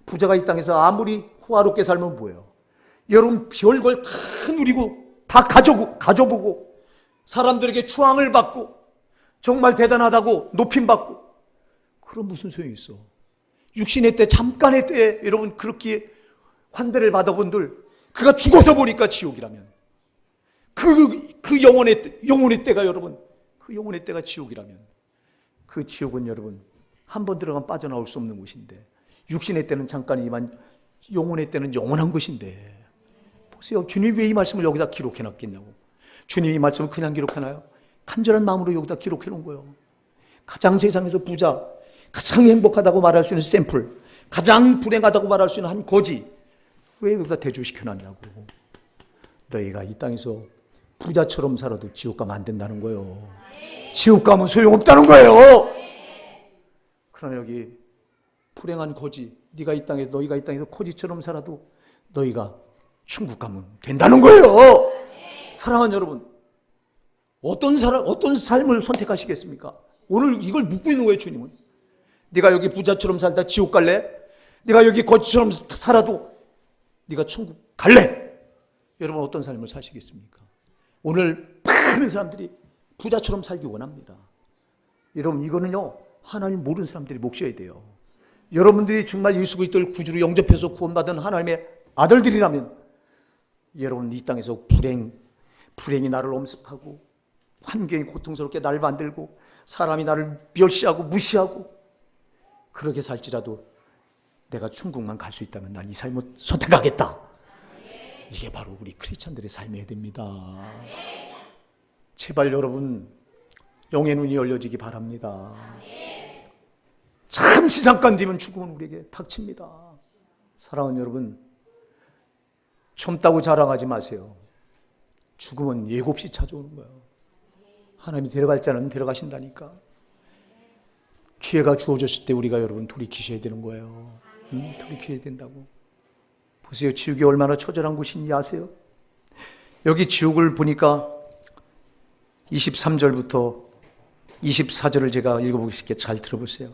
부자가 이 땅에서 아무리 호화롭게 살면 뭐예요? 여러분 별걸 다 누리고 다 가져보고 사람들에게 추앙을 받고 정말 대단하다고 높임받고, 그럼 무슨 소용이 있어? 육신의 때 잠깐의 때에 여러분 그렇게 환대를 받아본들, 그가 죽어서 보니까 지옥이라면, 그 영혼의 때가 여러분, 그 영혼의 때가 지옥이라면, 그 지옥은 여러분 한 번 들어가면 빠져나올 수 없는 곳인데, 육신의 때는 잠깐이지만 영혼의 때는 영원한 것인데, 보세요. 주님이 왜 이 말씀을 여기다 기록해 놨겠냐고. 주님이 이 말씀을 그냥 기록하나요? 간절한 마음으로 여기다 기록해 놓은 거예요. 가장 세상에서 부자, 가장 행복하다고 말할 수 있는 샘플, 가장 불행하다고 말할 수 있는 한 거지, 왜 여기다 대조시켜 놨냐고. 너희가 이 땅에서 부자처럼 살아도 지옥 가면 안 된다는 거예요. 지옥 가면 소용없다는 거예요. 그러나 여기 불행한 거지, 너희가 이 땅에서 거지처럼 살아도 너희가 천국 가면 된다는 거예요. 사랑하는 여러분, 어떤 삶을 선택하시겠습니까? 오늘 이걸 묻고 있는 거예요, 주님은. 네가 여기 부자처럼 살다 지옥 갈래? 네가 여기 거지처럼 살아도 네가 천국 갈래? 여러분 어떤 삶을 사시겠습니까? 오늘 많은 사람들이 부자처럼 살기 원합니다. 여러분 이거는요 하나님 모르는 사람들이 몫이어야 돼요. 여러분들이 정말 예수 그리스도를 구주로 영접해서 구원받은 하나님의 아들들이라면, 여러분 이 땅에서 불행이 나를 엄습하고 환경이 고통스럽게 나를 만들고 사람이 나를 멸시하고 무시하고 그렇게 살지라도 내가 천국만 갈 수 있다면 난 이 삶을 선택하겠다. 이게 바로 우리 크리스찬들의 삶이어야 됩니다. 제발 여러분 영의 눈이 열려지기 바랍니다. 잠시 잠깐 뒤면 죽음은 우리에게 닥칩니다. 사랑하는 여러분, 젊다고 자랑하지 마세요. 죽음은 예고 없이 찾아오는 거예요. 하나님이 데려갈 자는 데려가신다니까. 기회가 주어졌을 때 우리가 여러분 돌이키셔야 되는 거예요. 돌이켜야 된다고. 보세요. 지옥이 얼마나 처절한 곳인지 아세요? 여기 지옥을 보니까 23절부터 24절을 제가 읽어보실게. 잘 들어보세요.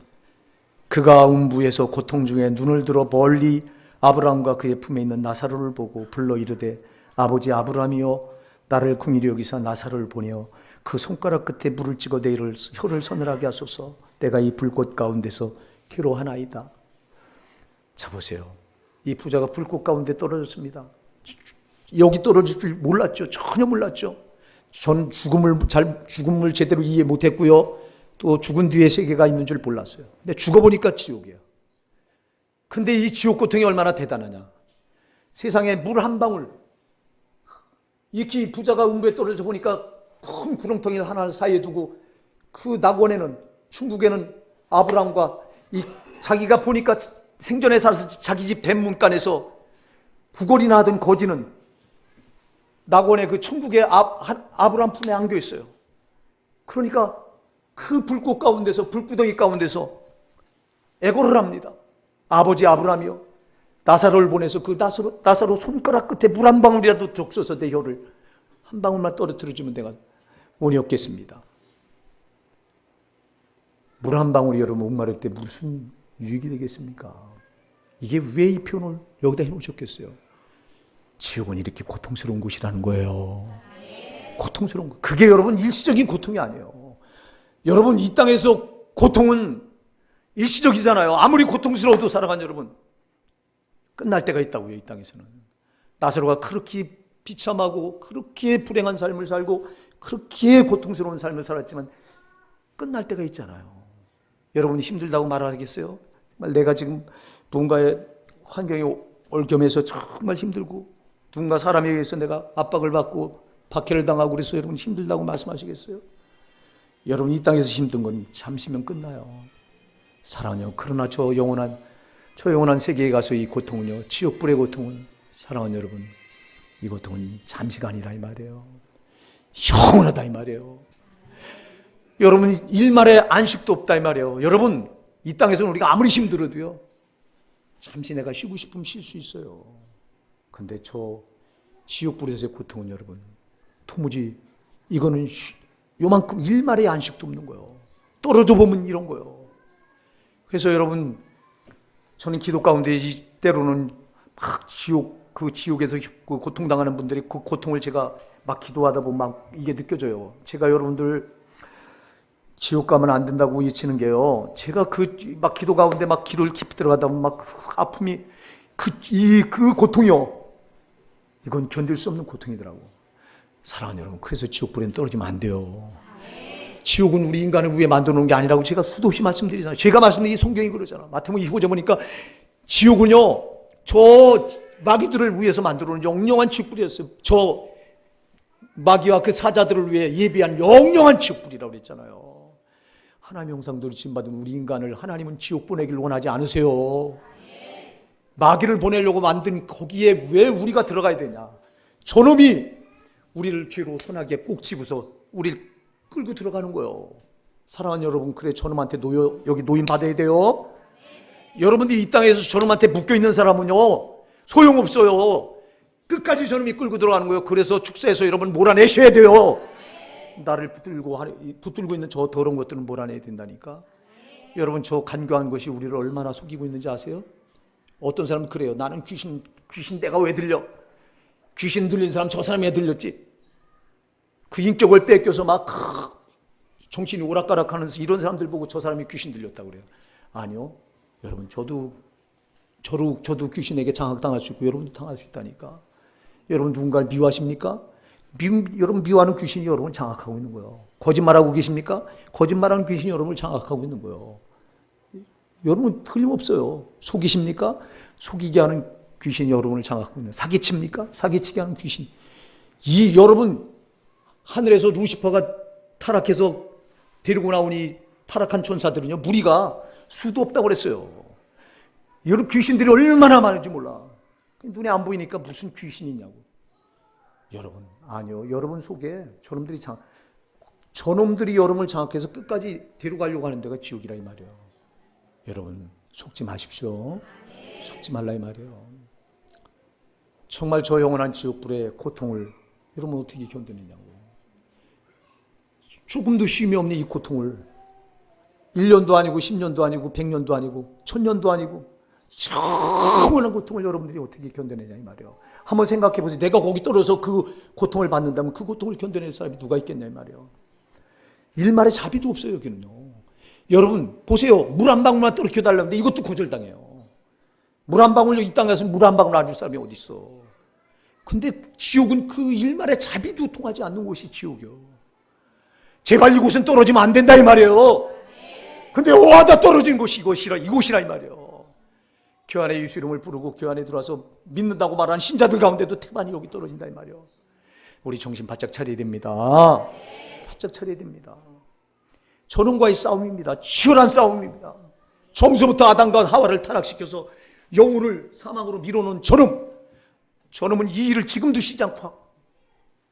그가 음부에서 고통 중에 눈을 들어 멀리 아브라함과 그의 품에 있는 나사로를 보고 불러 이르되 아버지 아브라함이여 나를 긍휼히 여기사 나사로를 보내어 그 손가락 끝에 물을 찍어 내 혀를 서늘하게 하소서. 내가 이 불꽃 가운데서 괴로워하나이다. 자 보세요. 이 부자가 불꽃 가운데 떨어졌습니다. 여기 떨어질 줄 몰랐죠. 전혀 몰랐죠. 전 죽음을 제대로 이해 못했고요. 또 죽은 뒤에 세계가 있는 줄 몰랐어요. 근데 죽어보니까 지옥이에요. 근데 이 지옥 고통이 얼마나 대단하냐. 세상에 물 한 방울, 이렇게 부자가 음부에 떨어져 보니까 큰 구렁텅이 하나 사이에 두고 그 낙원에는 중국에는 아브라함과 자기가 보니까 생전에 살아서 자기 집 뱃문간에서 구걸이나 하던 거지는 낙원의 그 천국의 아브라함 품에 안겨 있어요. 그러니까 그 불꽃 가운데서 불구덩이 가운데서 애고를 합니다. 아버지 아브라함이요 나사로를 보내서 그 나사로 손가락 끝에 물 한 방울이라도 적셔서 내 혀를 한 방울만 떨어뜨려주면 내가 원이 없겠습니다. 물 한 방울이 여러분 목마를 때 무슨 유익이 되겠습니까? 이게 왜 이 표현을 여기다 해놓으셨겠어요? 지옥은 이렇게 고통스러운 곳이라는 거예요. 고통스러운 거. 그게 여러분 일시적인 고통이 아니에요. 여러분 이 땅에서 고통은 일시적이잖아요. 아무리 고통스러워도 살아간 여러분 끝날 때가 있다고요. 이 땅에서는 나사로가 그렇게 비참하고 그렇게 불행한 삶을 살고 그렇게 고통스러운 삶을 살았지만 끝날 때가 있잖아요. 여러분이 힘들다고 말하겠어요? 내가 지금 누군가의 환경에 얽혀매서 정말 힘들고 누군가 사람에 의해서 내가 압박을 받고 박해를 당하고 그래서 여러분 힘들다고 말씀하시겠어요? 여러분 이 땅에서 힘든 건 잠시면 끝나요. 사랑하냐. 그러나 저 영원한 세계에 가서 이 고통은요, 지옥불의 고통은 사랑하는 여러분, 이 고통은 잠시가 아니라 이 말이에요. 영원하다 이 말이에요. 여러분 일말의 안식도 없다 이 말이에요. 여러분 이 땅에서는 우리가 아무리 힘들어도요 잠시 내가 쉬고 싶으면 쉴 수 있어요. 근데 저 지옥불에서의 고통은 여러분 도무지 이거는 요만큼 일말의 안식도 없는 거예요. 떨어져 보면 이런 거예요. 그래서 여러분 저는 기도 가운데 때로는 막 지옥에서 그 고통당하는 분들이 그 고통을 제가 막 기도하다 보면 막 이게 느껴져요. 제가 여러분들 지옥 가면 안 된다고 외치는 게요. 제가 막 기도 가운데 막 기도를 깊이 들어가다 보면 막 그 아픔이 그 고통이요. 이건 견딜 수 없는 고통이더라고. 사랑하는 여러분, 그래서 지옥불에는 떨어지면 안 돼요. 지옥은 우리 인간을 위해 만들어 놓은 게 아니라고 제가 수도 없이 말씀드리잖아요. 제가 말씀드린 성경이 그러잖아. 마태복음 25장 보니까 지옥은요, 저 마귀들을 위해서 만들어 놓은 영영한 지옥불이었어요. 저 마귀와 그 사자들을 위해 예비한 영영한 지옥불이라고 그랬잖아요. 하나님의 형상대로 지음받은 우리 인간을 하나님은 지옥 보내기를 원하지 않으세요. 마귀를 보내려고 만든 거기에 왜 우리가 들어가야 되냐. 저놈이 우리를 죄로 손아귀에 꼭 집어서 우리를 끌고 들어가는 거예요. 사랑하는 여러분, 그래 저놈한테 여기 노임 받아야 돼요. 여러분들이 이 땅에서 저놈한테 묶여있는 사람은요 소용없어요. 끝까지 저놈이 끌고 들어가는 거예요. 그래서 축사에서 여러분 몰아내셔야 돼요. 나를 붙들고 있는 저 더러운 것들은 몰아내야 된다니까. 여러분 저 간교한 것이 우리를 얼마나 속이고 있는지 아세요? 어떤 사람은 그래요. 나는 귀신 내가 왜 들려? 귀신 들린 사람 저 사람이 들렸지. 그 인격을 뺏겨서 막 정신이 오락가락하면서 이런 사람들 보고 저 사람이 귀신 들렸다고 그래요. 아니요. 여러분 저도 귀신에게 장악당할 수 있고 여러분도 당할 수 있다니까. 여러분 누군가를 미워하십니까? 여러분 미워하는 귀신이 여러분을 장악하고 있는 거예요. 거짓말하고 계십니까? 거짓말하는 귀신이 여러분을 장악하고 있는 거예요. 여러분 틀림없어요. 속이십니까? 속이게 하는 귀신이 여러분을 장악하고 있는. 사기칩니까? 사기치게 하는 귀신. 이 여러분 하늘에서 루시퍼가 타락해서 데리고 나오니 타락한 천사들은요, 무리가 수도 없다고 그랬어요. 여러분 귀신들이 얼마나 많은지 몰라. 눈에 안 보이니까 무슨 귀신이냐고. 여러분 아니요. 여러분 속에 저놈들이 여러분을 장악해서 끝까지 데려가려고 하는 데가 지옥이라 이 말이에요. 여러분 속지 마십시오. 속지 말라 이 말이에요. 정말 저 영원한 지옥불의 고통을 여러분 어떻게 견디느냐고. 조금도 쉼이 없는 이 고통을 1년도 아니고 10년도 아니고 100년도 아니고 1000년도 아니고 영원한 고통을 여러분들이 어떻게 견뎌내냐 이 말이에요. 한번 생각해 보세요. 내가 거기 떨어져서 그 고통을 받는다면 그 고통을 견뎌낼 사람이 누가 있겠냐 이 말이에요. 일말의 자비도 없어요 여기는요. 여러분 보세요. 물 한 방울만 떨어뜨려 달라는데 이것도 거절당해요. 물 한 방울 이 땅에서 물 한 방울 안 줄 사람이 어디 있어. 근데 지옥은 그 일말의 자비도 통하지 않는 곳이 지옥이요. 제발 이곳은 떨어지면 안 된다 이 말이에요. 근데 오하다 떨어진 곳이 이곳이라 이 말이에요. 교회 예수 이름을 부르고 교회 안에 들어와서 믿는다고 말하는 신자들 가운데도 태반이 여기 떨어진다 이 말이에요. 우리 정신 바짝 차려야 됩니다. 바짝 차려야 됩니다. 저놈과의 싸움입니다. 치열한 싸움입니다. 처음부터 아담과 하와를 타락시켜서 영혼을 사망으로 밀어놓은 저놈은 이 일을 지금도 쉬지 않고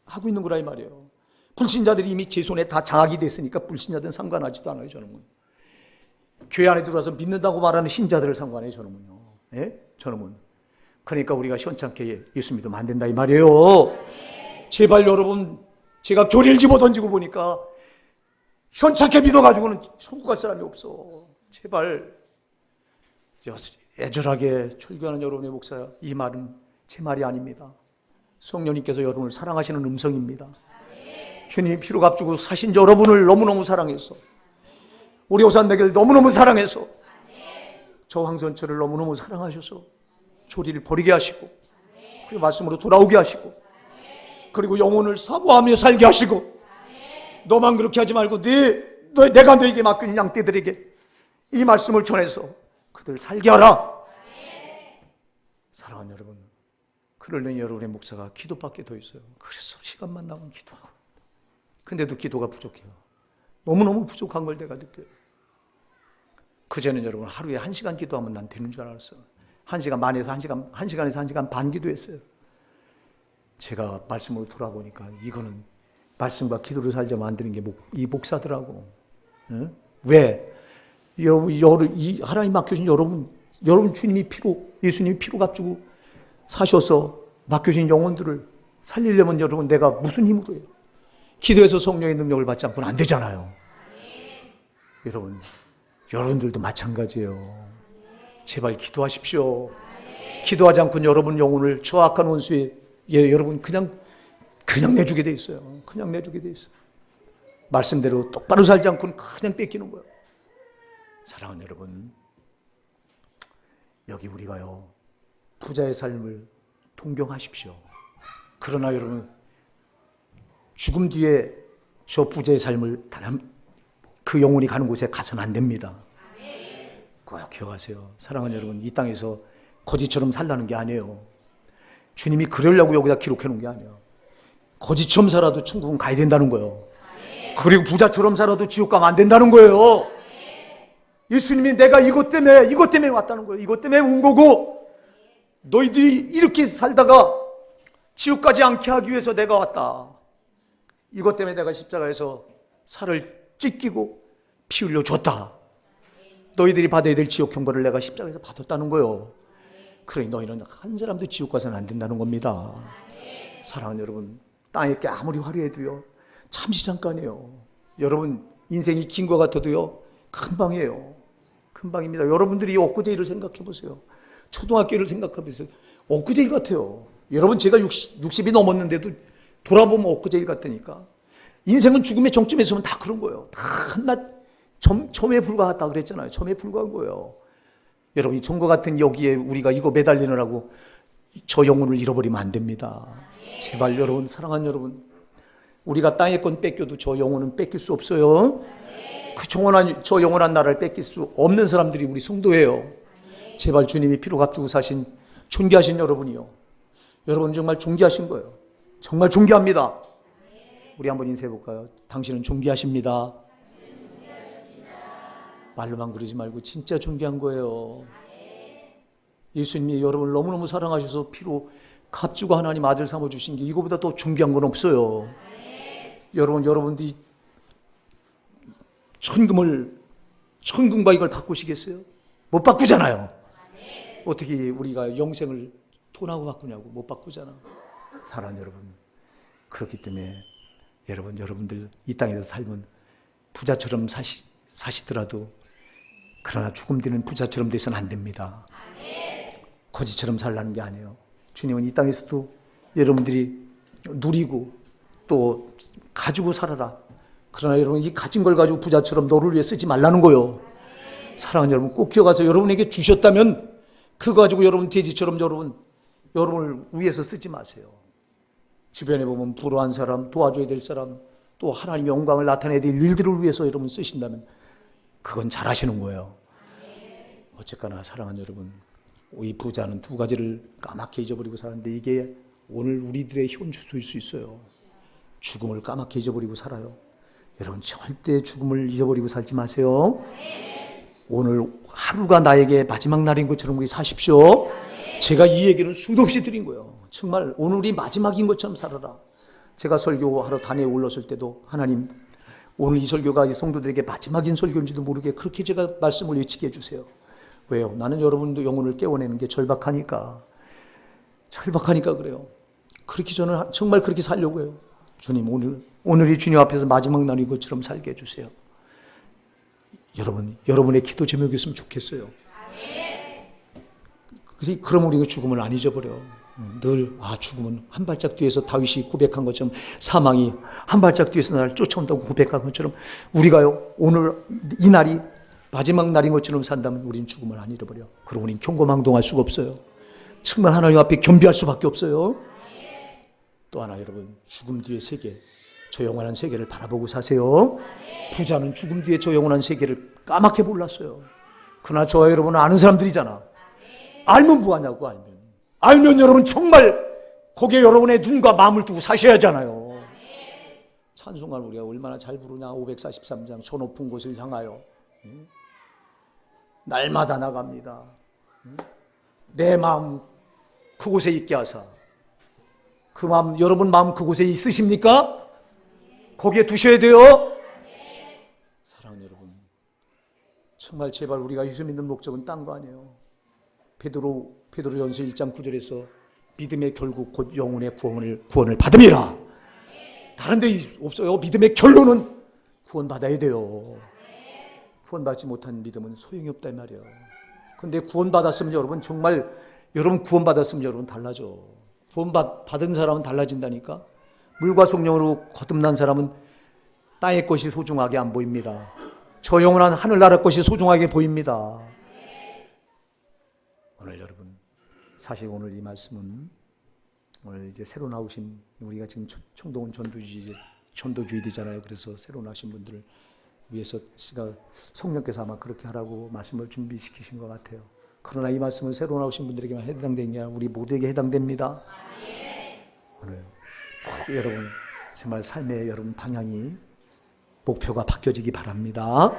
하고 있는 거라 이 말이에요. 불신자들이 이미 제 손에 다 장악이 됐으니까 불신자들은 상관하지도 않아요. 저놈은 교회 안에 들어와서 믿는다고 말하는 신자들을 상관해요. 저놈은요. 예? 저놈은. 그러니까 우리가 현찮게 예수 믿으면 안 된다 이 말이에요. 제발 여러분, 제가 교리를 집어던지고 보니까 현찮게 믿어가지고는 천국 갈 사람이 없어. 제발 애절하게 출교하는 여러분의 목사, 이 말은 제 말이 아닙니다. 성령님께서 여러분을 사랑하시는 음성입니다. 주님이 피로 값주고 사신 여러분을 너무너무 사랑해서, 우리 오산대교를 너무너무 사랑해서, 저 황선철을 너무너무 사랑하셔서 교리를 버리게 하시고, 그리고 말씀으로 돌아오게 하시고, 그리고 영혼을 사모하며 살게 하시고, 너만 그렇게 하지 말고 내가 너에게 맡긴 양떼들에게 이 말씀을 전해서 그들 살게 하라. 사랑하는 여러분, 그러려니 여러분의 목사가 기도밖에 더 있어요. 그래서 시간만 나면 기도하고, 근데도 기도가 부족해요. 너무너무 부족한 걸 내가 느껴요. 그전에는 여러분 하루에 1시간 기도하면 난 되는 줄 알았어요. 1시간 반에서 1시간 반 기도했어요. 제가 말씀으로 돌아보니까 이거는 말씀과 기도를 살자면 안 되는 게 이 목사더라고. 응? 왜? 이 하나님 맡겨진 여러분 주님이 예수님이 피로 값주고 사셔서 맡겨진 영혼들을 살리려면 여러분 내가 무슨 힘으로 해요? 기도해서 성령의 능력을 받지 않고는 안 되잖아요. 여러분들도 마찬가지예요. 제발 기도하십시오. 기도하지 않고는 여러분 영혼을 저 악한 원수에 여러분 그냥 내주게 돼 있어요. 그냥 내주게 돼 있어요. 말씀대로 똑바로 살지 않고는 그냥 뺏기는 거예요. 사랑하는 여러분, 여기 우리가요 부자의 삶을 동경하십시오. 그러나 여러분 죽음 뒤에 저 부자의 삶을 그 영혼이 가는 곳에 가서는 안 됩니다. 꼭 기억하세요. 사랑하는 여러분, 이 땅에서 거지처럼 살라는 게 아니에요. 주님이 그러려고 여기다 기록해 놓은 게 아니에요. 거지처럼 살아도 천국은 가야 된다는 거예요. 그리고 부자처럼 살아도 지옥 가면 안 된다는 거예요. 예수님이 내가 이것 때문에 왔다는 거예요. 이것 때문에 온 거고, 너희들이 이렇게 살다가 지옥 가지 않게 하기 위해서 내가 왔다. 이것 때문에 내가 십자가에서 살을 찢기고 피 흘려 줬다. 너희들이 받아야 될 지옥 형벌을 내가 십자가에서 받았다는 거예요. 그러니 너희는 한 사람도 지옥 가서는 안 된다는 겁니다. 사랑하는 여러분, 땅에 게 아무리 화려해도요 잠시 잠깐이에요. 여러분 인생이 긴 것 같아도요 금방이에요. 금방입니다. 여러분들이 엊그제 일을 생각해 보세요. 초등학교 일을 생각해 보세요. 엊그제 일 같아요. 여러분 제가 60이 넘었는데도 돌아보면 엊그제 일 같다니까. 인생은 죽음의 정점에 서면 다 그런 거예요. 다 한낱 점에 불과하다 그랬잖아요. 점에 불과한 거예요. 여러분 이 점과 같은 여기에 우리가 이거 매달리느라고 저 영혼을 잃어버리면 안 됩니다. 제발 여러분, 사랑하는 여러분, 우리가 땅의 건 뺏겨도 저 영혼은 뺏길 수 없어요. 저 영원한 나라를 뺏길 수 없는 사람들이 우리 성도예요. 제발 주님이 피로 값주고 사신 존귀하신 여러분이요. 여러분 정말 존귀하신 거예요. 정말 존귀합니다. 우리 한번 인사해 볼까요? 당신은 존귀하십니다. 말로만 그러지 말고 진짜 존귀한 거예요. 예수님이 여러분을 너무너무 사랑하셔서 피로 값주고 하나님 아들 삼아주신 게 이거보다 더 존귀한 건 없어요. 여러분들이 천금과 이걸 바꾸시겠어요? 못 바꾸잖아요. 어떻게 우리가 영생을 돈하고 바꾸냐고. 못 바꾸잖아. 사랑하는 여러분, 그렇기 때문에 여러분들 이 땅에서 살면 부자처럼 사시더라도 그러나 죽음 뒤는 부자처럼 돼서는 안 됩니다. 거지처럼 살라는 게 아니에요. 주님은 이 땅에서도 여러분들이 누리고 또 가지고 살아라. 그러나 여러분 이 가진 걸 가지고 부자처럼 너를 위해 쓰지 말라는 거요. 사랑하는 여러분, 꼭 기억하세요. 여러분에게 주셨다면 그거 가지고 여러분 돼지처럼 여러분을 위해서 쓰지 마세요. 주변에 보면 불우한 사람, 도와줘야 될 사람, 또 하나님의 영광을 나타내야 될 일들을 위해서 여러분 쓰신다면 그건 잘하시는 거예요. 어쨌거나 사랑하는 여러분, 이 부자는 두 가지를 까맣게 잊어버리고 살았는데 이게 오늘 우리들의 현주소일 수 있어요. 죽음을 까맣게 잊어버리고 살아요. 여러분 절대 죽음을 잊어버리고 살지 마세요. 오늘 하루가 나에게 마지막 날인 것처럼 우리 사십시오. 제가 이 얘기는 수도 없이 드린 거예요. 정말 오늘이 마지막인 것처럼 살아라. 제가 설교하러 단에 올랐을 때도 하나님 오늘 이 설교가 이 성도들에게 마지막인 설교인지도 모르게 그렇게 제가 말씀을 외치게 해주세요. 왜요? 나는 여러분도 영혼을 깨워내는 게 절박하니까 그래요. 그렇게 저는 정말 그렇게 살려고 해요. 주님 오늘이 주님 앞에서 마지막 날인 것처럼 살게 해주세요. 여러분의 기도 제목이었으면 좋겠어요. 그럼 우리가 죽음을 안 잊어버려. 늘 죽음은 한 발짝 뒤에서 다윗이 고백한 것처럼 사망이 한 발짝 뒤에서 나를 쫓아온다고 고백한 것처럼 우리가요 오늘 이 날이 마지막 날인 것처럼 산다면 우린 죽음을 안 잃어버려. 그럼 우린 경거망동할 수가 없어요. 정말 하나님 앞에 겸비할 수밖에 없어요. 또 하나 여러분, 죽음 뒤의 세계, 저 영원한 세계를 바라보고 사세요. 부자는 죽음 뒤에 저 영원한 세계를 까맣게 몰랐어요. 그러나 저와 여러분은 아는 사람들이잖아. 알면 뭐하냐고. 알면 여러분 정말 거기에 여러분의 눈과 마음을 두고 사셔야 하잖아요. 찬송가를 우리가 얼마나 잘 부르냐. 543장 저 높은 곳을 향하여 날마다 나갑니다. 내 마음 그곳에 있게 하사. 그 마음, 여러분 마음 그곳에 있으십니까? 거기에 두셔야 돼요. 사랑하는 여러분, 정말 제발 우리가 예수 믿는 목적은 딴 거 아니에요. 베드로전서 1장 9절에서 믿음의 결국 곧 영혼의 구원을 받음이라. 다른 데 없어요. 믿음의 결론은 구원받아야 돼요. 구원받지 못한 믿음은 소용이 없다 이 말이에요. 그런데 구원받았으면 여러분 정말 구원받았으면 여러분 달라져. 구원받은 사람은 달라진다니까. 물과 성령으로 거듭난 사람은 땅의 것이 소중하게 안 보입니다. 저 영원한 하늘나라 것이 소중하게 보입니다. 오늘 여러분, 사실 오늘 이 말씀은 오늘 이제 새로 나오신 우리가 지금 청동원 전도주의잖아요. 그래서 새로 나신 분들을 위해서 성령께서 아마 그렇게 하라고 말씀을 준비시키신 것 같아요. 그러나 이 말씀은 새로 나오신 분들에게만 해당되는 게 아니라 우리 모두에게 해당됩니다. 오늘 꼭 여러분 정말 삶의 여러분 방향이 목표가 바뀌어지기 바랍니다.